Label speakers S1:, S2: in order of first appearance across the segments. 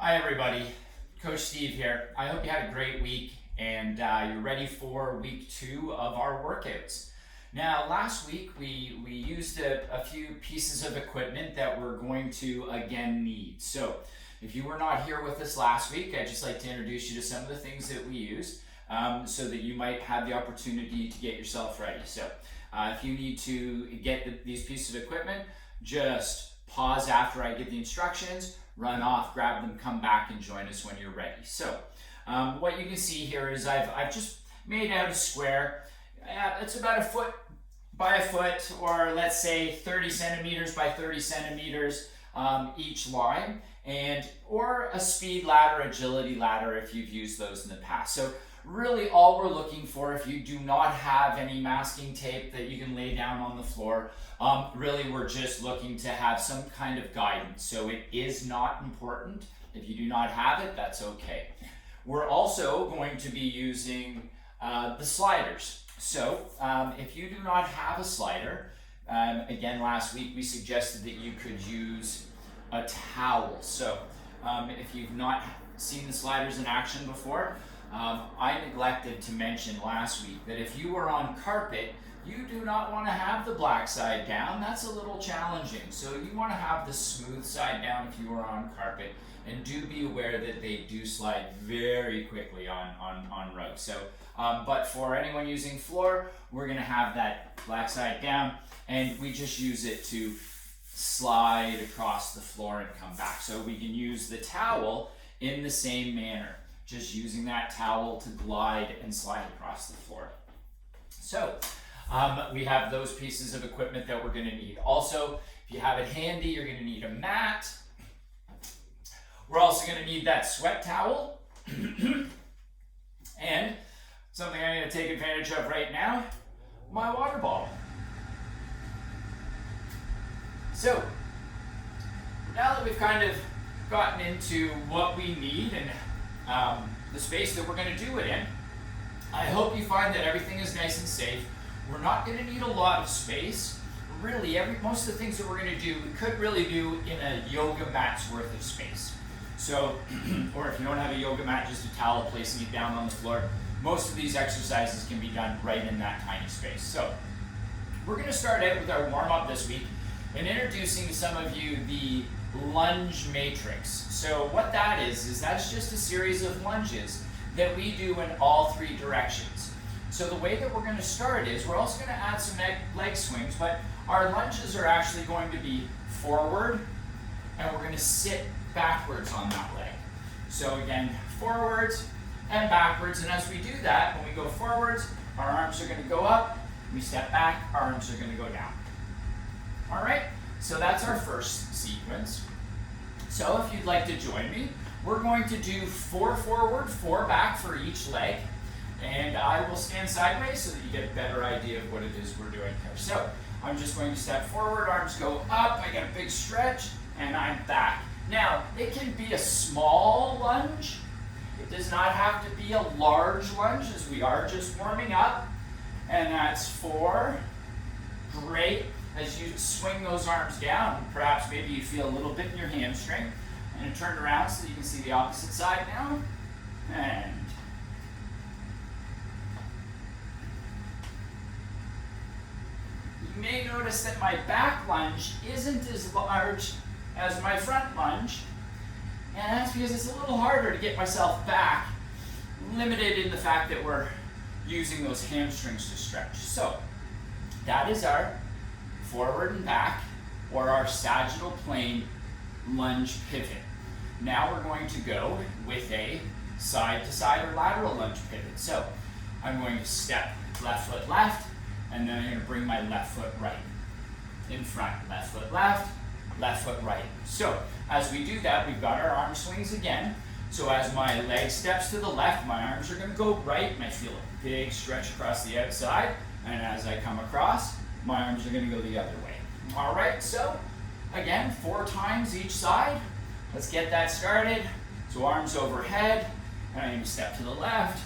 S1: Hi everybody, Coach Steve here. I hope you had a great week and you're ready for week 2 of our workouts. Now last week we used a few pieces of equipment that we're going to again need. So if you were not here with us last week, I'd just like to introduce you to some of the things that we used so that you might have the opportunity to get yourself ready. So if you need to get these pieces of equipment, just pause after I give the instructions, run off, grab them, come back and join us when you're ready. So what you can see here is I've just made out a square. It's about a foot by a foot, or let's say 30 centimeters by 30 centimeters each line, or a speed ladder, agility ladder if you've used those in the past. So really all we're looking for, if you do not have any masking tape that you can lay down on the floor, really we're just looking to have some kind of guidance. So it is not important. If you do not have it, that's okay. We're also going to be using the sliders. So if you do not have a slider, again last week we suggested that you could use a towel. So if you've not seen the sliders in action before, I neglected to mention last week that if you were on carpet, you do not want to have the black side down. That's a little challenging. So you want to have the smooth side down if you are on carpet, and do be aware that they do slide very quickly on rugs. So, but for anyone using floor, we're going to have that black side down, and we just use it to slide across the floor and come back. So we can use the towel in the same manner, just using that towel to glide and slide across the floor. So we have those pieces of equipment that we're going to need. Also, if you have it handy, you're going to need a mat. We're also going to need that sweat towel. And something I'm going to take advantage of right now, my water bottle. So now that we've kind of gotten into what we need and the space that we're going to do it in, I hope you find that everything is nice and safe. We're not going to need a lot of space. Really, most of the things that we're going to do, we could really do in a yoga mat's worth of space. So, or if you don't have a yoga mat, just a towel, placing it down on the floor. Most of these exercises can be done right in that tiny space. So, we're going to start out with our warm-up this week and introducing to some of you the lunge matrix. So what that is that's just a series of lunges that we do in all 3 directions. So the way that we're going to start is we're also going to add some leg swings, but our lunges are actually going to be forward, and we're going to sit backwards on that leg. So again, forwards and backwards, and as we do that, when we go forwards, our arms are going to go up, we step back, our arms are going to go down. All right, so that's our first sequence. So if you'd like to join me, we're going to do 4 forward, 4 back for each leg, and I will stand sideways so that you get a better idea of what it is we're doing here. So I'm just going to step forward, arms go up, I get a big stretch, and I'm back. Now, it can be a small lunge. It does not have to be a large lunge, as we are just warming up. And that's 4. Great. As you swing those arms down, perhaps maybe you feel a little bit in your hamstring. And turn around so that you can see the opposite side now. And you may notice that my back lunge isn't as large as my front lunge. And that's because it's a little harder to get myself back, limited in the fact that we're using those hamstrings to stretch. So that is our forward and back, or our sagittal plane lunge pivot. Now we're going to go with a side to side or lateral lunge pivot. So I'm going to step left foot left, and then I'm going to bring my left foot right in front. Left foot left, left foot right. So as we do that, we've got our arm swings again. So as my leg steps to the left, my arms are going to go right, and I feel a big stretch across the outside. And as I come across, my arms are going to go the other way. All right, so again, 4 times each side. Let's get that started. So arms overhead, and I'm going to step to the left,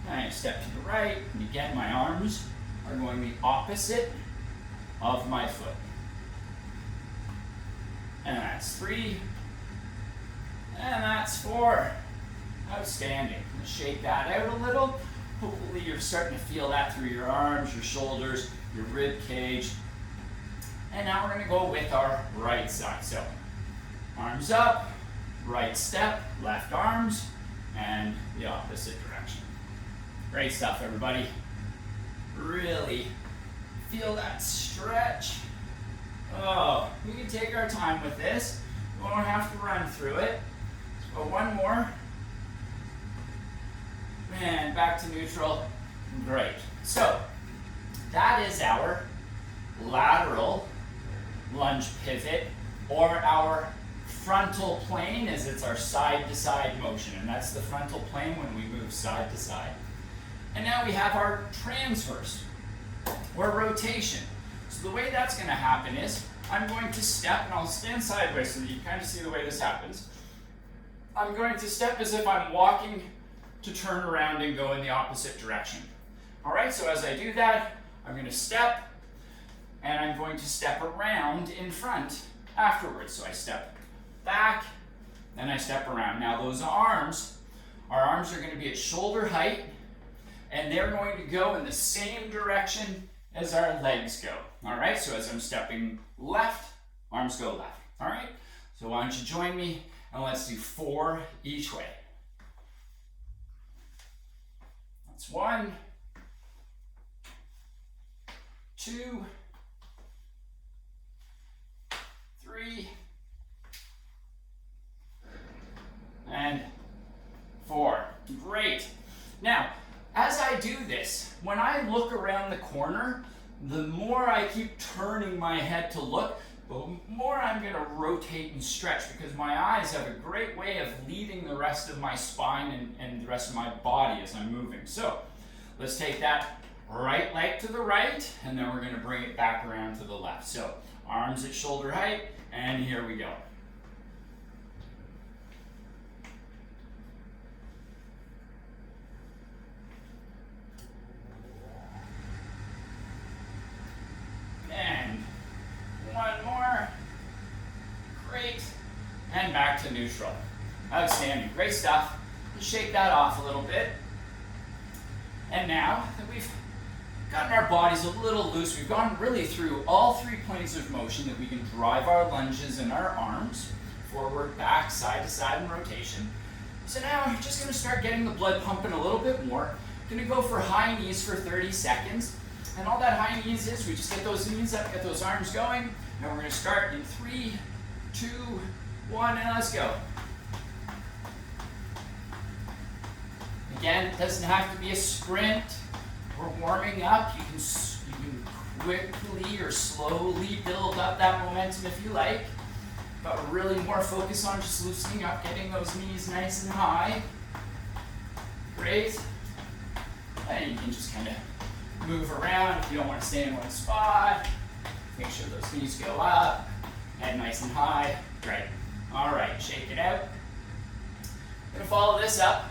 S1: and I'm going to step to the right. And again, my arms are going the opposite of my foot. And that's 3, And that's 4. Outstanding. Let's shake that out a little. Hopefully you're starting to feel that through your arms, your shoulders, your rib cage. And now we're going to go with our right side. So arms up, right step, left arms, and the opposite direction. Great stuff, everybody. Really feel that stretch. Oh, we can take our time with this. We won't have to run through it. So one more. And back to neutral. Great. So that is our lateral lunge pivot, or our frontal plane, as it's our side to side motion. And that's the frontal plane when we move side to side. And now we have our transverse, or rotation. So the way that's going to happen is I'm going to step, and I'll stand sideways so that you kind of see the way this happens. I'm going to step as if I'm walking to turn around and go in the opposite direction. All right, so as I do that, I'm going to step, and I'm going to step around in front afterwards. So I step back, and I step around. Now those arms, our arms are going to be at shoulder height, and they're going to go in the same direction as our legs go. All right, so as I'm stepping left, arms go left. All right, so why don't you join me, and let's do 4 each way. That's 1, 2, 3, and 4. Great. Now, as I do this, when I look around the corner, the more I keep turning my head to look, the more I'm going to rotate and stretch, because my eyes have a great way of leading the rest of my spine and the rest of my body as I'm moving. So let's take that right leg to the right, and then we're going to bring it back around to the left. So arms at shoulder height, and here we go. And one more. Great. And back to neutral. Outstanding. Great stuff. Let's shake that off a little bit. And now that we've gotten our bodies a little loose, we've gone really through all 3 planes of motion that we can drive our lunges and our arms, forward, back, side to side, and rotation. So now we're just going to start getting the blood pumping a little bit more. Going to go for high knees for 30 seconds. And all that high knees is, we just get those knees up, get those arms going. Now we're going to start in 3, 2, 1, and let's go. Again, it doesn't have to be a sprint. We're warming up. You can quickly or slowly build up that momentum if you like. But we're really more focused on just loosening up, getting those knees nice and high. Great. And you can just kind of move around if you don't want to stay in one spot. Make sure those knees go up, head nice and high. Great. All right, shake it out. We're going to follow this up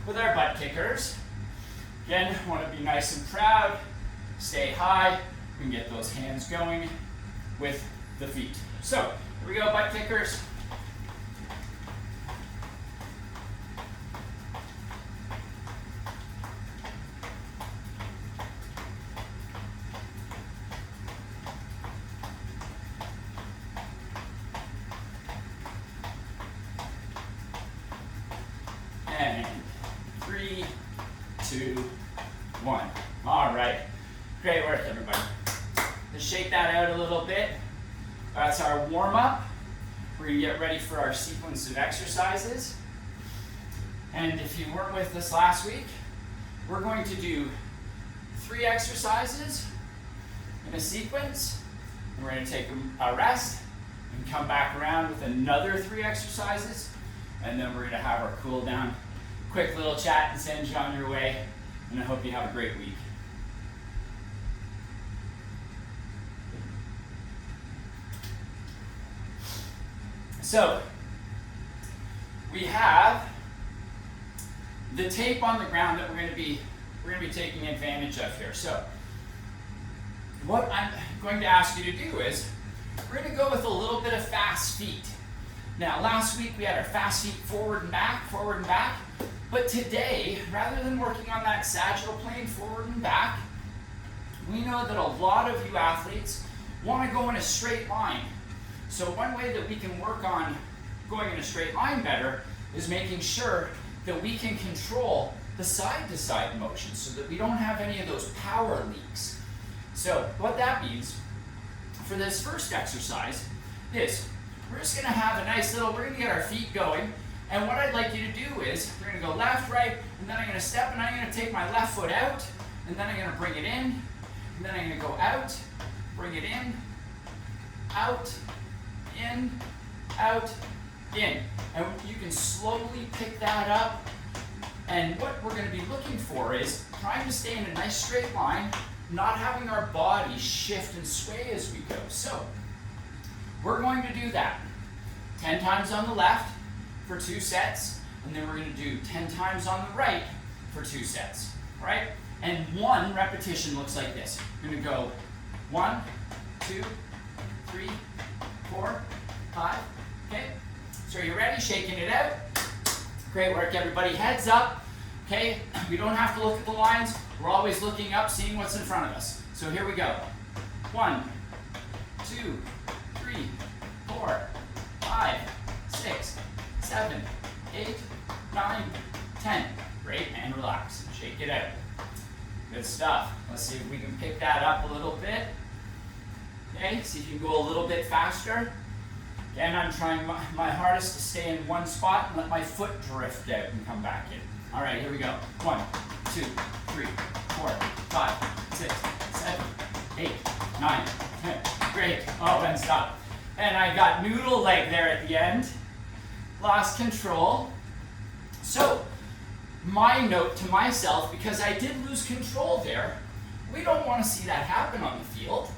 S1: with our butt kickers. Again, want to be nice and proud, stay high. We can get those hands going with the feet. So, here we go, butt kickers. And 3, 2, 1. All right. Great work, everybody. Let's shake that out a little bit. That's our warm-up. We're going to get ready for our sequence of exercises. And if you weren't with us last week, we're going to do 3 exercises in a sequence. And we're going to take a rest and come back around with another 3 exercises. And then we're going to have our cool down. Quick little chat and send you on your way. And I hope you have a great week. So, we have the tape on the ground that we're going to be taking advantage of here. So, what I'm going to ask you to do is, we're going to go with a little bit of fast feet. Now, last week we had our fast feet forward and back, but today, rather than working on that sagittal plane forward and back, we know that a lot of you athletes want to go in a straight line. So one way that we can work on going in a straight line better is making sure that we can control the side-to-side motion so that we don't have any of those power leaks. So what that means for this first exercise is we're just going to have a nice little, we're going to get our feet going, and what I'd like you to do is we're going to go left, right, and then I'm going to step and I'm going to take my left foot out, and then I'm going to bring it in, and then I'm going to go out, bring it in, out, in, out, in. And you can slowly pick that up, and what we're going to be looking for is trying to stay in a nice straight line, not having our body shift and sway as we go. So we're going to do that 10 times on the left for 2 sets, and then we're going to do 10 times on the right for 2 sets, all right? And one repetition looks like this. We're going to go 1, 2, 3, 4, 5, okay? So are you ready? Shaking it out. Great work, everybody. Heads up, okay? We don't have to look at the lines. We're always looking up, seeing what's in front of us. So here we go. 1, 2, 3, 4, 5, 6, 7, 8, 9, 10. Great, and relax. Shake it out. Good stuff. Let's see if we can pick that up a little bit. Okay, see if you can go a little bit faster. Again, I'm trying my hardest to stay in one spot and let my foot drift out and come back in. All right, here we go. 1, 2, 3, 4, 5, 6, 7, 8, 9, 10. Great. Oh, and stop. And I got noodle leg there at the end. Lost control. So, my note to myself, because I did lose control there, we don't want to see that happen on the field.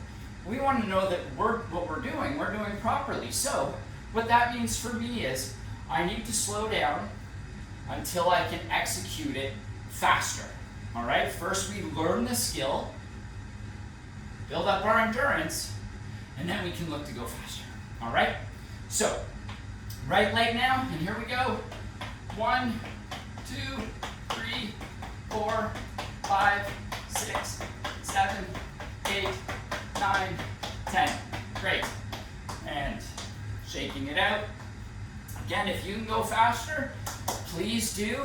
S1: We want to know that what we're doing properly. So what that means for me is I need to slow down until I can execute it faster. All right, first we learn the skill, build up our endurance, and then we can look to go faster. All right, so right leg now, and here we go. 1, 2, 3, 4, 5, 6, 7, 8, 9, 10. Great. And shaking it out. Again, if you can go faster, please do.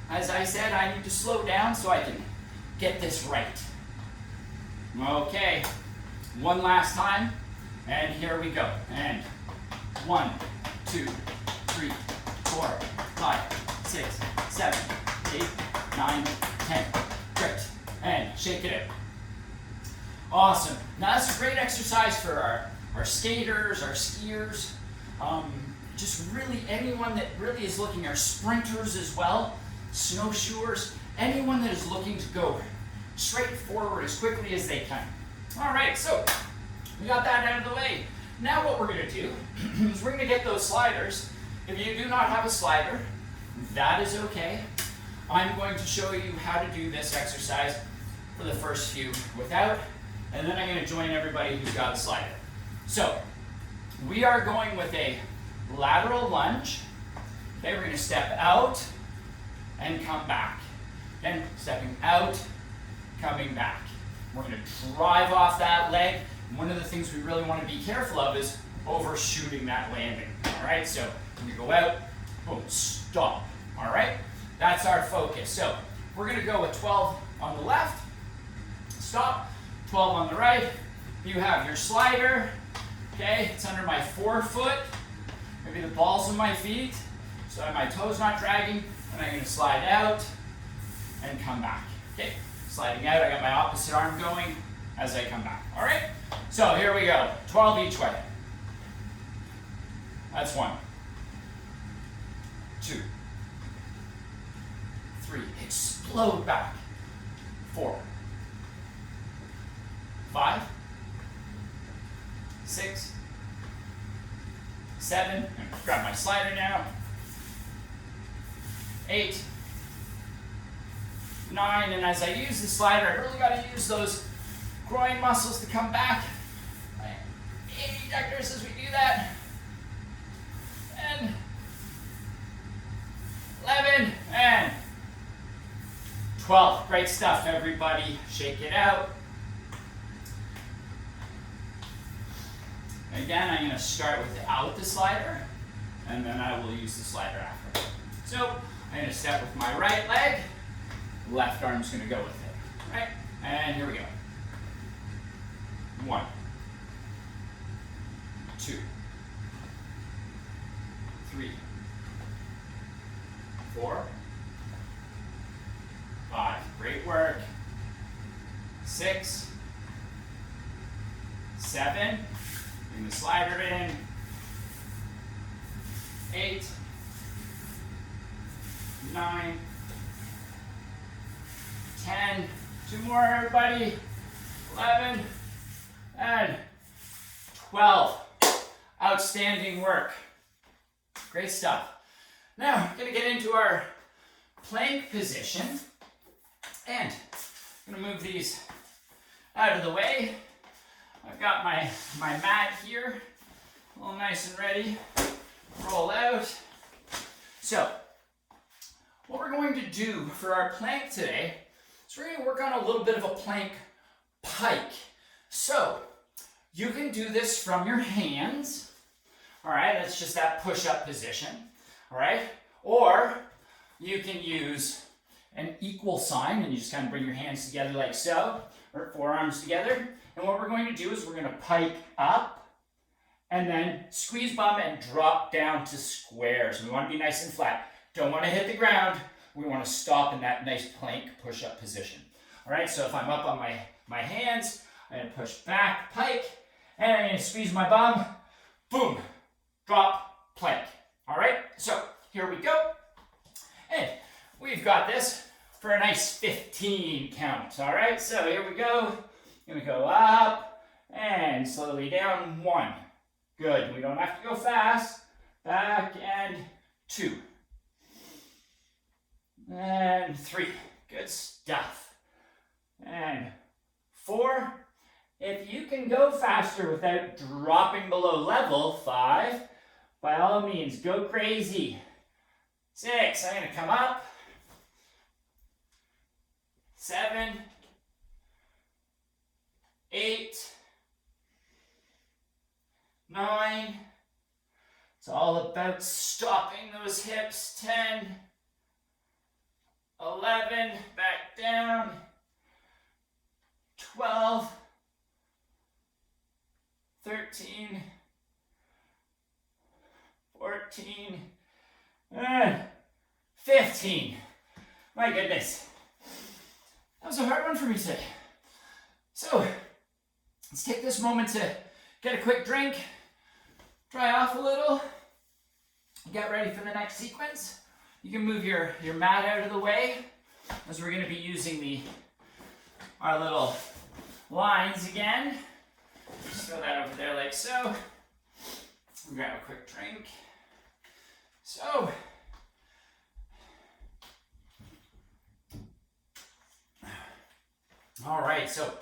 S1: As I said, I need to slow down so I can get this right. Okay. One last time. And here we go. And 1, 2, 3, 4, 5, 6, 7, 8, 9, 10. Great. And shake it out. Awesome. Now that's a great exercise for our skaters, our skiers, just really anyone that really is looking, our sprinters as well, snowshoers, anyone that is looking to go straight forward as quickly as they can. All right, so we got that out of the way. Now what we're going to do is we're going to get those sliders. If you do not have a slider, that is okay. I'm going to show you how to do this exercise for the first few without, and then I'm going to join everybody who's got a slider. So we are going with a lateral lunge. Okay, we're going to step out and come back. Then stepping out, coming back. We're going to drive off that leg. And one of the things we really want to be careful of is overshooting that landing. All right, so we go out, boom, stop. All right, that's our focus. So we're going to go with 12 on the left, stop, 12 on the right. You have your slider. Okay, it's under my forefoot, maybe the balls of my feet, so my toes not dragging, and I'm going to slide out and come back. Okay, sliding out, I got my opposite arm going as I come back. All right, so here we go, 12 each way. That's 1, 2, 3, explode back, 4, 5, 6, 7, and grab my slider now, 8, 9, and as I use the slider, I really got to use those groin muscles to come back. My adductors as we do that. 12. Great stuff, everybody. Shake it out. Again, I'm going to start without the slider, and then I will use the slider after. So I'm going to step with my right leg. Left arm's going to go with it. Right? And here we go. 1, 2, 3, 4, 5. Great work. 6, 7. Bring the slider in. 8, 9, 10. 2 more, everybody. 11 and 12. Outstanding work. Great stuff. Now, we're going to get into our plank position. And I'm going to move these out of the way. I've got my mat here, all nice and ready. Roll out. So, what we're going to do for our plank today is we're going to work on a little bit of a plank pike. So, you can do this from your hands. All right, that's just that push-up position. All right, or you can use an equal sign and you just kind of bring your hands together like so, or forearms together. And what we're going to do is we're going to pike up and then squeeze bum and drop down to square. So we want to be nice and flat. Don't want to hit the ground. We want to stop in that nice plank push-up position. All right, so if I'm up on my hands, I'm going to push back, pike, and I'm going to squeeze my bum, boom, drop, plank. All right, so here we go. And we've got this for a nice 15 count. All right, so here we go. Going to go up and slowly down. 1. Good. We don't have to go fast. Back and 2. And 3. Good stuff. And 4. If you can go faster without dropping below level, 5. By all means, go crazy. 6. I'm going to come up. 7. 8, 9, it's all about stopping those hips. 10, 11, back down. 12, 13, 14, and 15. My goodness. That was a hard one for me today. So, let's take this moment to get a quick drink, dry off a little, get ready for the next sequence. You can move your mat out of the way as we're going to be using our little lines again. Just throw that over there like so. Grab a quick drink. So, all right, so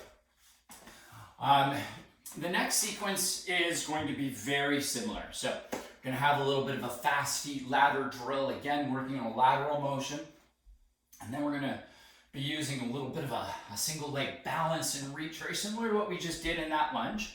S1: the next sequence is going to be very similar. So we're going to have a little bit of a fast feet ladder drill, again working on a lateral motion. And then we're going to be using a little bit of a single leg balance and reach, very similar to what we just did in that lunge.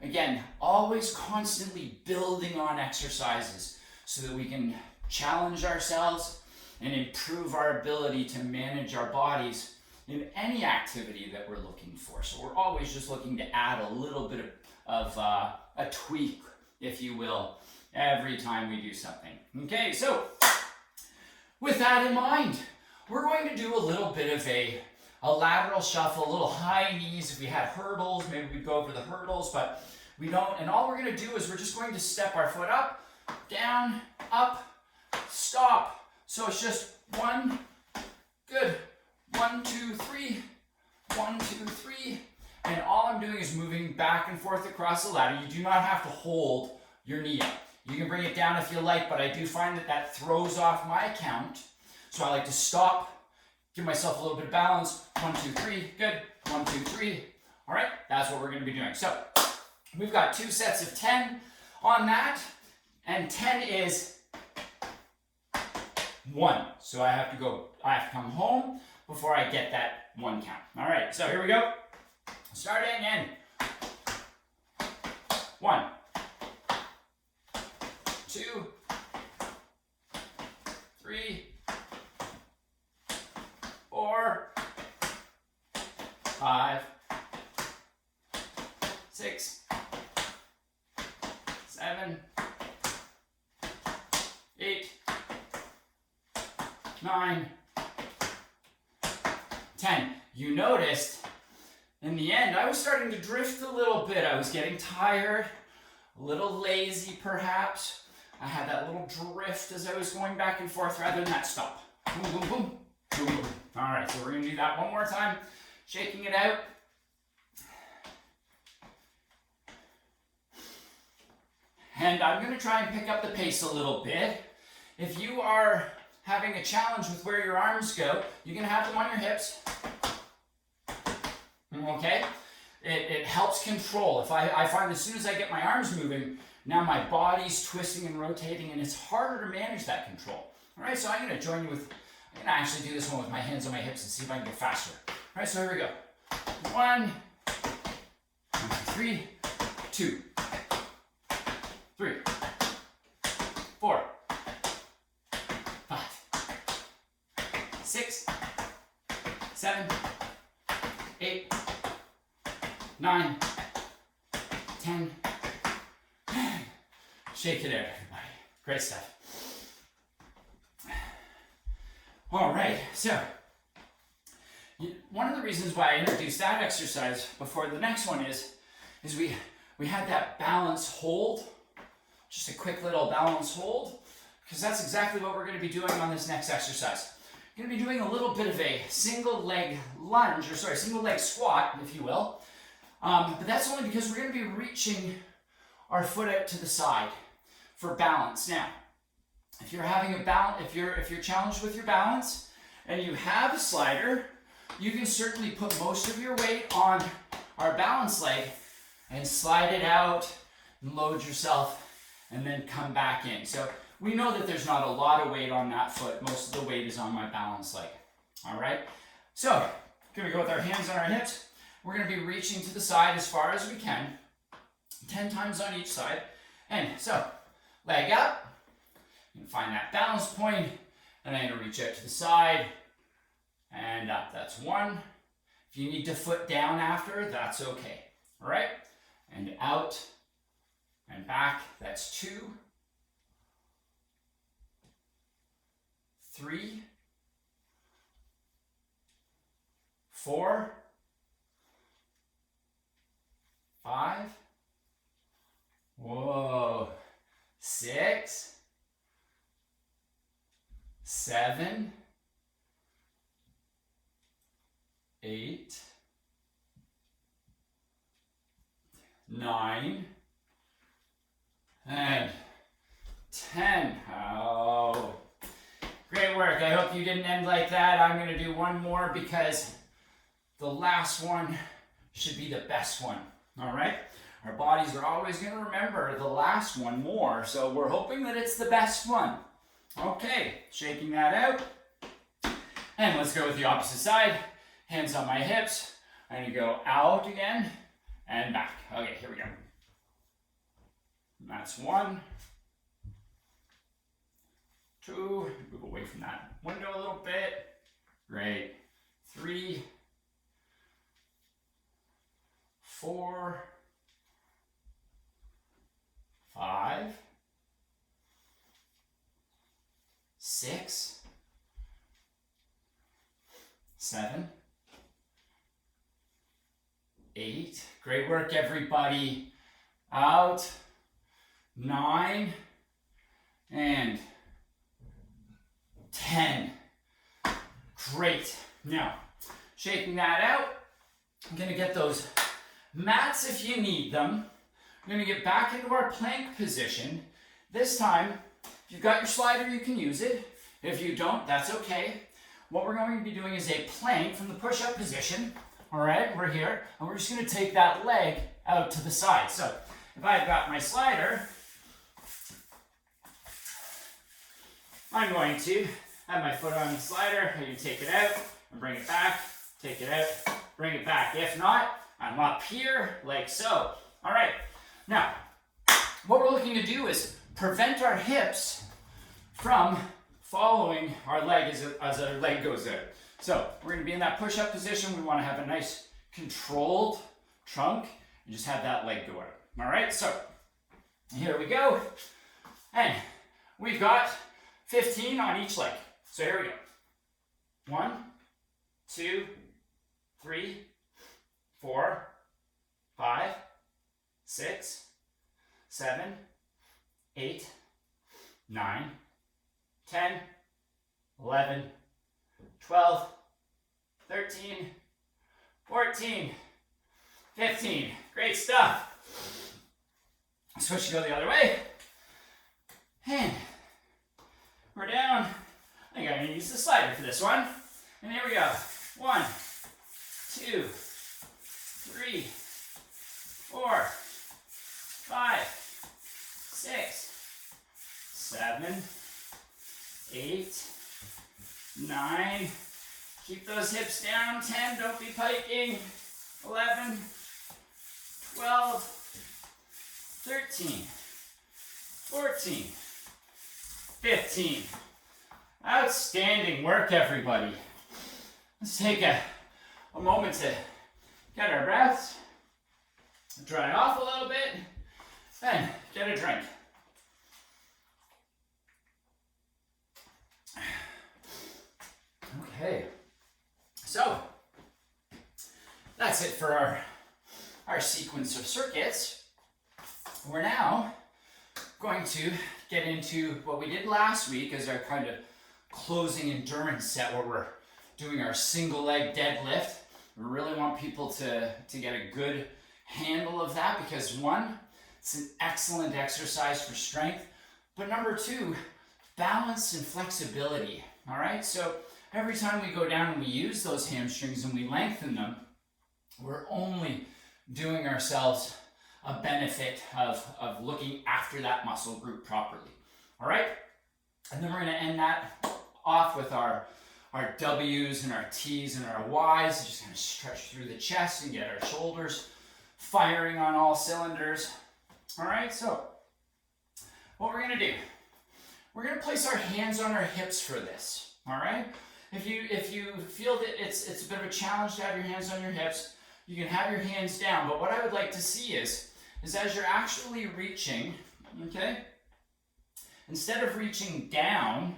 S1: Again, always constantly building on exercises so that we can challenge ourselves and improve our ability to manage our bodies in any activity that we're looking for. So we're always just looking to add a little bit of a tweak, if you will, every time we do something. Okay, so with that in mind, we're going to do a little bit of a lateral shuffle, a little high knees. If we had hurdles, maybe we'd go over the hurdles, but we don't. And all we're going to do is we're just going to step our foot up, down, up, stop. So it's just 1, good. 1, 2, 3, 1, 2, 3, and all I'm doing is moving back and forth across the ladder. You do not have to hold your knee up. You can bring it down if you like, but I do find that throws off my count. So I like to stop, give myself a little bit of balance. 1, 2, 3, good. 1, 2, 3. All right, that's what we're going to be doing. So we've got 2 sets of 10 on that, and 10 is 1. So I have to come home before I get that 1 count. All right, so here we go. Starting in 1, 2, 3, 4, 5, 6, 7, 8, 9, 10. You noticed in the end I was starting to drift a little bit. I was getting tired, a little lazy perhaps. I had that little drift as I was going back and forth rather than that stop. Boom, boom, boom, boom, boom. All right, so we're gonna do that one more time, shaking it out. And I'm gonna try and pick up the pace a little bit. If you are having a challenge with where your arms go, you can have them on your hips. Okay? It helps control. If I find as soon as I get my arms moving, now my body's twisting and rotating, and it's harder to manage that control. All right, so I'm gonna join you with, I'm gonna actually do this one with my hands on my hips and see if I can get faster. All right, so here we go. 1, 3, 2, 3, 4, 5, 6, 7, 8, 9, 10. Shake it out, everybody. Great stuff. All right, so one of the reasons why I introduced that exercise before the next one is we had that balance hold, just a quick little balance hold, because that's exactly what we're going to be doing on this next exercise. We're going to be doing a little bit of a single leg lunge, single leg squat, if you will. But that's only because we're going to be reaching our foot out to the side for balance. Now, if you're having if you're challenged with your balance and you have a slider, you can certainly put most of your weight on our balance leg and slide it out and load yourself and then come back in. So we know that there's not a lot of weight on that foot. Most of the weight is on my balance leg. All right. So gonna go with our hands on our hips. We're gonna be reaching to the side as far as we can, 10 times on each side. And so leg up, you can find that balance point, and I'm gonna reach out to the side and up. That's 1. If you need to foot down after, that's okay. All right, and out and back, that's 2, 3, 4, 5, whoa, 6, 7, 8, 9, and 10. Oh, great work. I hope you didn't end like that. I'm going to do one more because the last one should be the best one. All right? Our bodies are always going to remember the last one more, so we're hoping that it's the best one. Okay, shaking that out. And let's go with the opposite side. Hands on my hips. I'm going to go out again and back. Okay, here we go. That's 1, 2, move away from that window a little bit. Great. 3, 4, 5, 6, 7, 8. Great work, everybody. Out. 9 and 10. Great. Now, shaking that out, I'm going to get those mats if you need them. We're going to get back into our plank position. This time, if you've got your slider, you can use it. If you don't, that's okay. What we're going to be doing is a plank from the push-up position. All right, we're here, and we're just going to take that leg out to the side. So, if I've got my slider, I'm going to have my foot on the slider. I can take it out, and bring it back, take it out, bring it back. If not, I'm up here like so. All right, now, what we're looking to do is prevent our hips from following our leg as our leg goes out. So we're gonna be in that push-up position. We wanna have a nice controlled trunk and just have that leg go out. All right, so here we go. And we've got 15 on each leg. So here we go. 1, 2, 3, 4, 5, 6, 7, 8, 9, 10, 11, 12, 13, 14, 15. Great stuff. Switch to go the other way. And we're down. I think I'm going to use the slider for this one. And here we go. 1, 2, 3, 4, 5, 6, 7, 8, 9. Keep those hips down. 10, don't be piking. 11, 12, 13, 14, 15. Outstanding work, everybody. Let's take a moment to get our breaths, dry off a little bit, and get a drink. Okay, so that's it for our sequence of circuits. We're now going to get into what we did last week as our kind of closing endurance set, where we're doing our single leg deadlift. We really want people to get a good handle of that because one, it's an excellent exercise for strength, but number two, balance and flexibility. All right, so every time we go down and we use those hamstrings and we lengthen them, we're only doing ourselves a benefit of looking after that muscle group properly. All right, and then we're going to end that off with our W's and our T's and our Y's, just kind of stretch through the chest and get our shoulders firing on all cylinders. All right, so what we're going to do, we're going to place our hands on our hips for this. All right, if you feel that it's a bit of a challenge to have your hands on your hips, you can have your hands down, but what I would like to see is as you're actually reaching, okay, instead of reaching down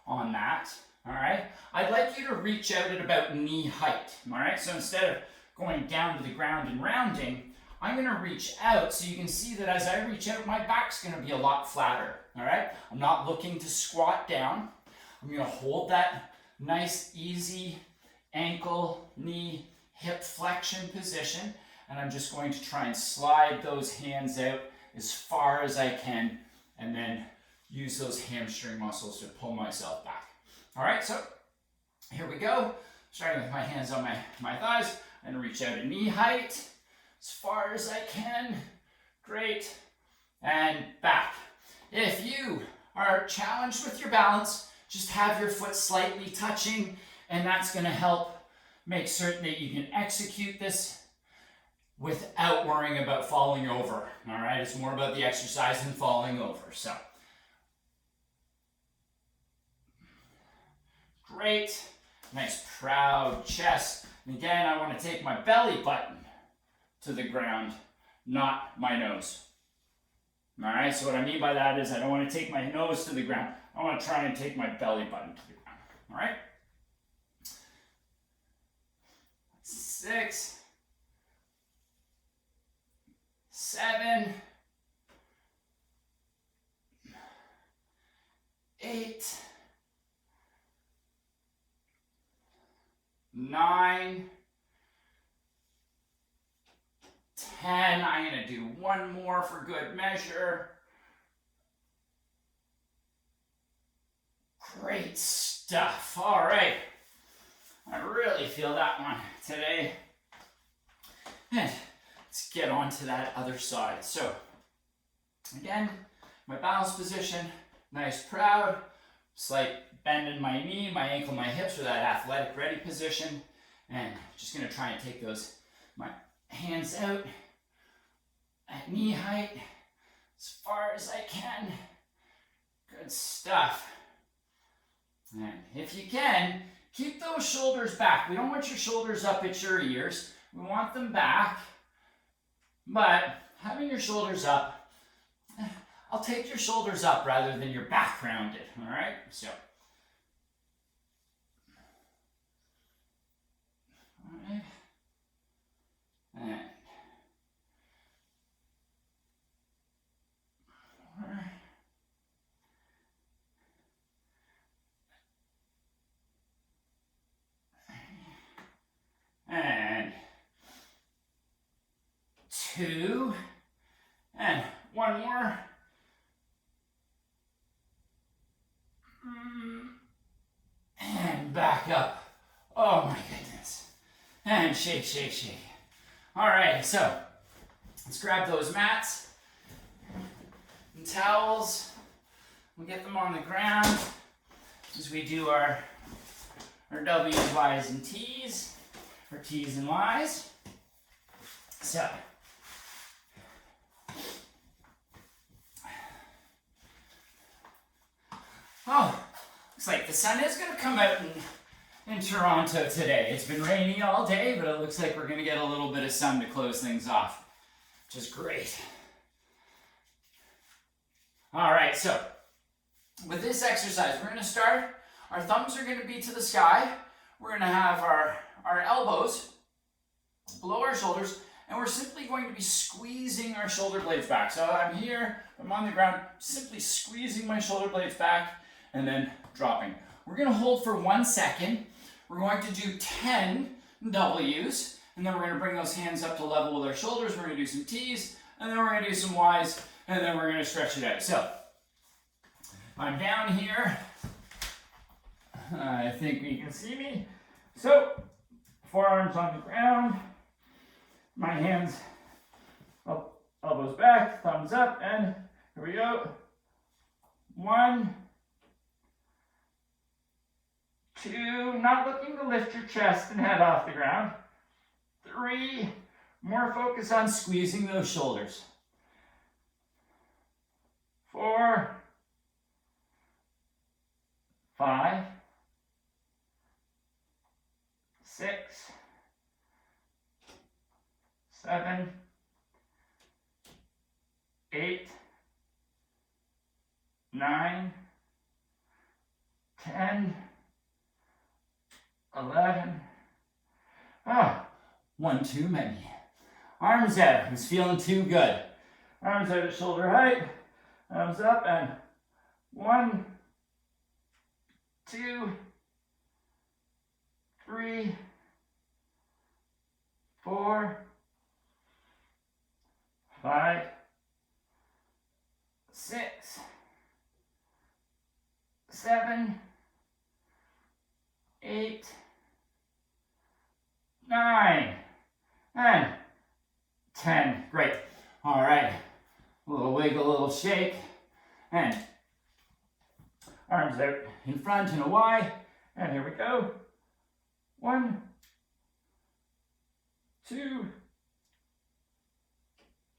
S1: on that, all right, I'd like you to reach out at about knee height, all right? So instead of going down to the ground and rounding, I'm gonna reach out so you can see that as I reach out, my back's gonna be a lot flatter, all right? I'm not looking to squat down. I'm gonna hold that nice, easy ankle, knee, hip flexion position, and I'm just going to try and slide those hands out as far as I can and then use those hamstring muscles to pull myself back. All right, so here we go. Starting with my hands on my thighs and reach out at knee height as far as I can. Great. And back. If you are challenged with your balance, just have your foot slightly touching, and that's going to help make certain that you can execute this without worrying about falling over. All right, it's more about the exercise than falling over. So, great, nice proud chest. And again, I want to take my belly button to the ground, not my nose. All right, so what I mean by that is I don't want to take my nose to the ground. I want to try and take my belly button to the ground. All right. 6, 7, 8, 9, 10. I'm going to do one more for good measure. Great stuff. All right. I really feel that one today. And let's get on to that other side. So, again, my balance position, nice, proud. Slight bend in my knee, my ankle, my hips for that athletic ready position. And just gonna try and take my hands out at knee height as far as I can. Good stuff. And if you can, keep those shoulders back. We don't want your shoulders up at your ears. We want them back. But having your shoulders up, I'll take your shoulders up rather than your back rounded, all right? So, all right. And and 2, and 1 more. And back up. Oh my goodness. And shake, shake, shake. All right, so let's grab those mats and towels. We'll get them on the ground as we do our W's, Y's, and T's, or T's and Y's. So, oh, looks like the sun is going to come out in Toronto today. It's been rainy all day, but it looks like we're going to get a little bit of sun to close things off, which is great. All right, so with this exercise, we're going to start. Our thumbs are going to be to the sky. We're going to have our elbows below our shoulders, and we're simply going to be squeezing our shoulder blades back. So I'm here, I'm on the ground, simply squeezing my shoulder blades back and then dropping. We're going to hold for 1 second. We're going to do 10 W's, and then we're going to bring those hands up to level with our shoulders. We're going to do some T's, and then we're going to do some Y's, and then we're going to stretch it out. So I'm down here. I think you can see me. So forearms on the ground, my hands up, elbows back, thumbs up, and here we go. 1, 2, not looking to lift your chest and head off the ground. 3, more focus on squeezing those shoulders. 4, 5, 6, 7, 8, 9, 10, 11. One too many. Arms out. I was feeling too good. Arms out at shoulder height. Arms up, and 1, 2, 3, 4, 5, 6, 7, 8, 9, and 10. Great. All right. A little wiggle, a little shake, and arms out in front in a Y. And here we go. 1, 2,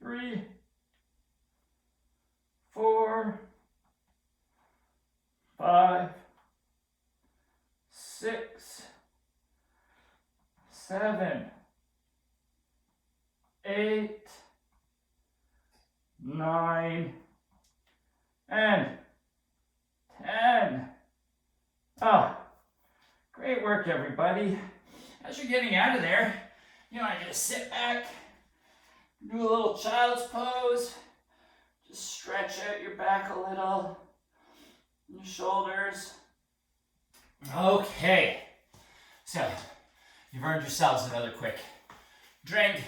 S1: 3, 4, 5, 6, 7, 8, 9, and 10. Oh, great work, everybody. As you're getting out of there, you want to just sit back, do a little child's pose, just stretch out your back a little, your shoulders. Okay, so you've earned yourselves another quick drink.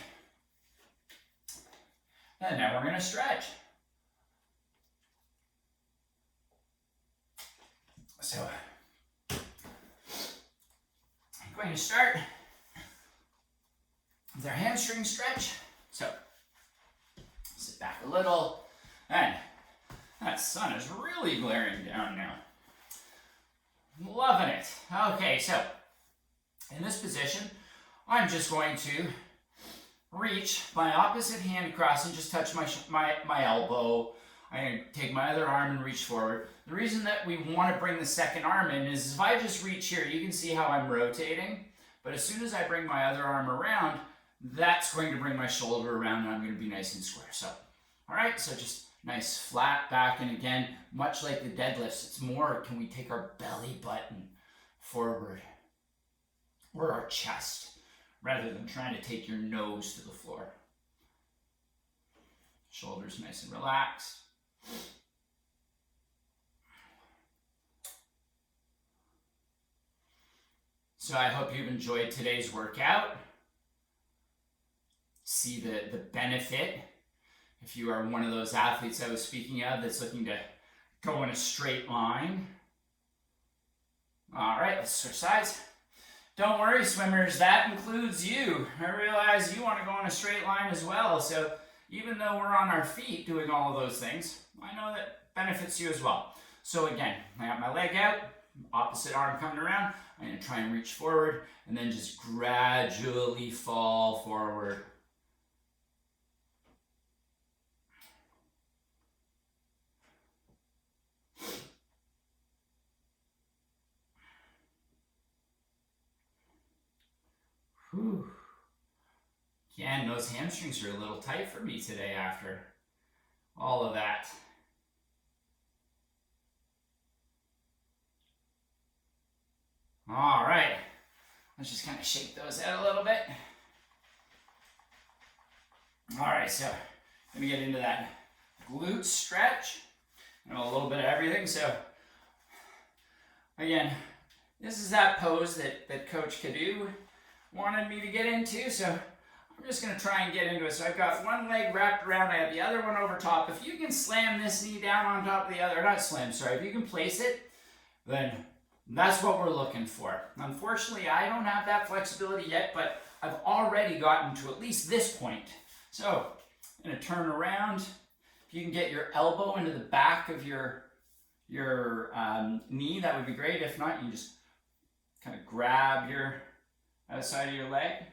S1: And now we're going to stretch. So I'm going to start with our hamstring stretch. So sit back a little, and that sun is really glaring down now. Loving it. Okay, so in this position, I'm just going to reach my opposite hand across and just touch my elbow. I'm going to take my other arm and reach forward. The reason that we want to bring the second arm in is if I just reach here, you can see how I'm rotating. But as soon as I bring my other arm around, that's going to bring my shoulder around and I'm going to be nice and square. So, all right, so just nice flat back. And again, much like the deadlifts, it's more, can we take our belly button forward or our chest rather than trying to take your nose to the floor. Shoulders nice and relaxed. So I hope you've enjoyed today's workout. See the benefit. If you are one of those athletes I was speaking of that's looking to go in a straight line. All right, let's switch sides. Don't worry, swimmers, that includes you. I realize you want to go in a straight line as well. So even though we're on our feet doing all of those things, I know that benefits you as well. So again, I got my leg out, opposite arm coming around. I'm going to try and reach forward and then just gradually fall forward. Whew. Again, those hamstrings are a little tight for me today after all of that. All right, let's just kind of shake those out a little bit. All right, so let me get into that glute stretch. A little bit of everything. So again, this is that pose that Coach Cadu wanted me to get into. So I'm just going to try and get into it. So I've got one leg wrapped around. I have the other one over top. If you can slam this knee down on top of the other, not slam, sorry. If you can place it, then that's what we're looking for. Unfortunately, I don't have that flexibility yet, but I've already gotten to at least this point. So I'm going to turn around. If you can get your elbow into the back of your knee, that would be great. If not, you can just kind of grab your outside of your leg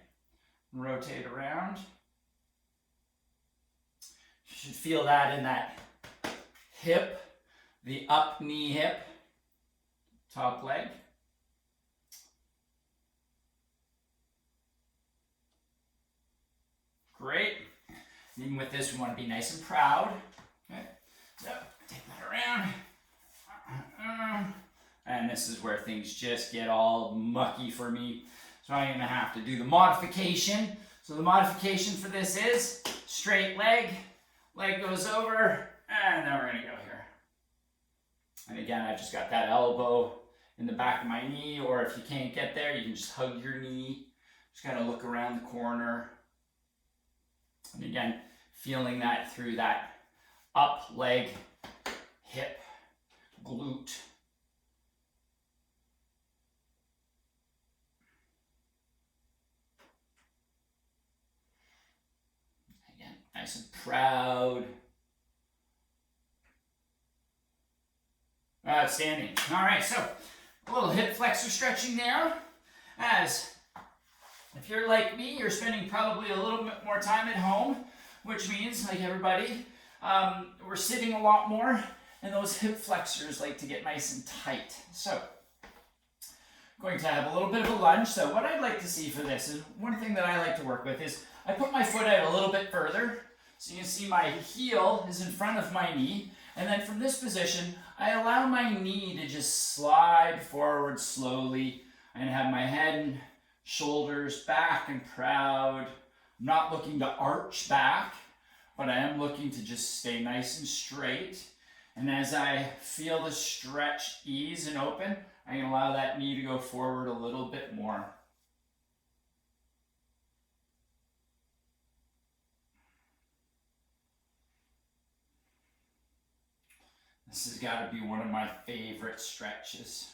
S1: and rotate around. You should feel that in that hip, the up knee hip, top leg. Great. Even with this, we want to be nice and proud. Okay. So take that around. And this is where things just get all mucky for me. So I'm going to have to do the modification. So the modification for this is straight leg. Leg goes over. And then we're going to go here. And again, I've just got that elbow in the back of my knee. Or if you can't get there, you can just hug your knee. Just kind of look around the corner. And again, feeling that through that up leg, hip, glute. Again, nice and proud. Outstanding. All right, so a little hip flexor stretching there. As if you're like me, you're spending probably a little bit more time at home, which means, like everybody, we're sitting a lot more, and those hip flexors like to get nice and tight. So, I'm going to have a little bit of a lunge. So what I'd like to see for this is, one thing that I like to work with is, I put my foot out a little bit further, so you can see my heel is in front of my knee, and then from this position, I allow my knee to just slide forward slowly, and have my head and shoulders back and proud. I'm not looking to arch back, but I am looking to just stay nice and straight. And as I feel the stretch ease and open, I can allow that knee to go forward a little bit more. This has got to be one of my favorite stretches.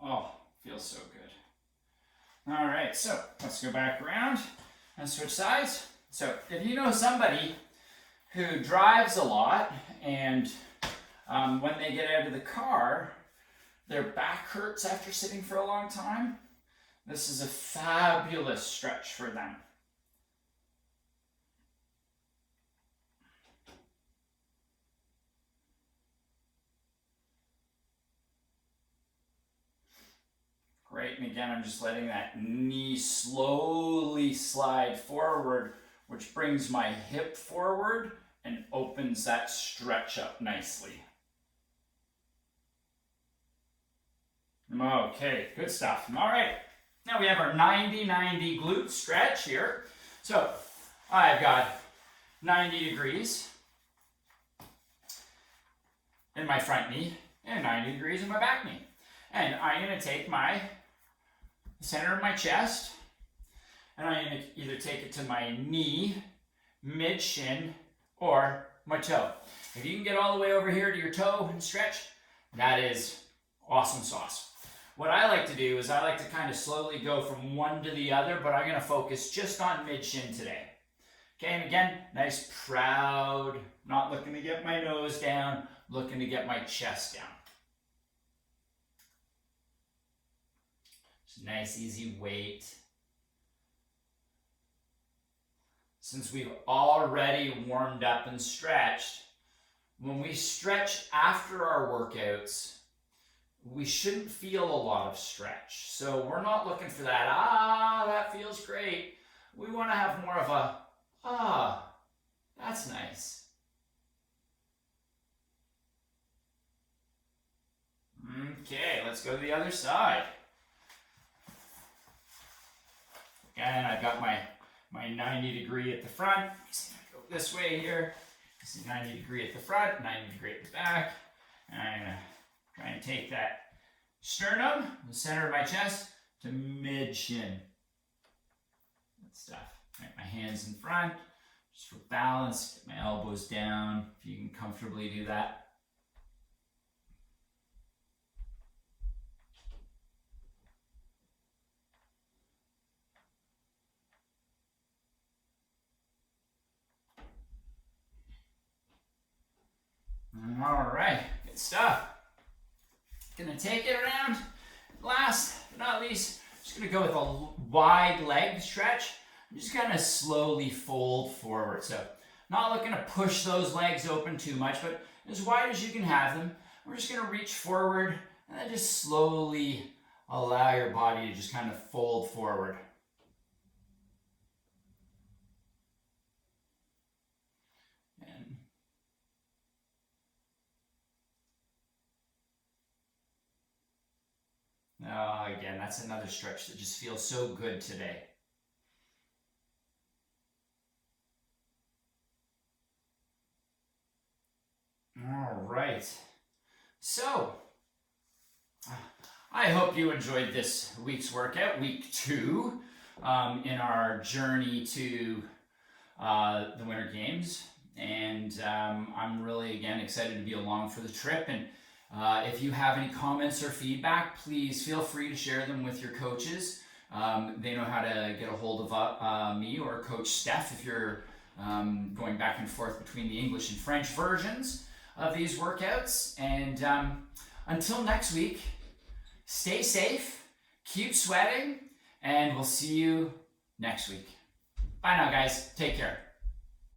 S1: Oh, feels so good. All right, so let's go back around and switch sides. So if you know somebody who drives a lot and when they get out of the car, their back hurts after sitting for a long time. This is a fabulous stretch for them. Great, and again, I'm just letting that knee slowly slide forward, which brings my hip forward and opens that stretch up nicely. Okay, good stuff. All right, now we have our 90-90 glute stretch here. So I've got 90 degrees in my front knee and 90 degrees in my back knee. And I'm going to take my center of my chest, and I'm going to either take it to my knee, mid-shin, or my toe. If you can get all the way over here to your toe and stretch, that is awesome sauce. What I like to do is I like to kind of slowly go from one to the other, but I'm going to focus just on mid-shin today. Okay, and again, nice, proud, not looking to get my nose down, looking to get my chest down. Nice, easy weight. Since we've already warmed up and stretched, when we stretch after our workouts, we shouldn't feel a lot of stretch. So we're not looking for that, that feels great. We want to have more of a, that's nice. Okay, let's go to the other side. Again, I've got my 90 degree at the front. So I go this way here. This is 90 degree at the front, 90 degree at the back. And I'm going to try and take that sternum, the center of my chest, to mid-shin. Good stuff. Right, my hands in front, just for balance. Get my elbows down, if you can comfortably do that. All right, good stuff. Gonna take it around. Last but not least, just gonna go with a wide leg stretch. I'm just gonna slowly fold forward. So not looking to push those legs open too much, but as wide as you can have them. We're just gonna reach forward and then just slowly allow your body to just kind of fold forward. Again, that's another stretch that just feels so good today. All right. So, I hope you enjoyed this week's workout, week 2, in our journey to the Winter Games. And I'm really, again, excited to be along for the trip. And if you have any comments or feedback, please feel free to share them with your coaches. They know how to get a hold of me or Coach Steph if you're going back and forth between the English and French versions of these workouts. And until next week, stay safe, keep sweating, and we'll see you next week. Bye now, guys. Take care.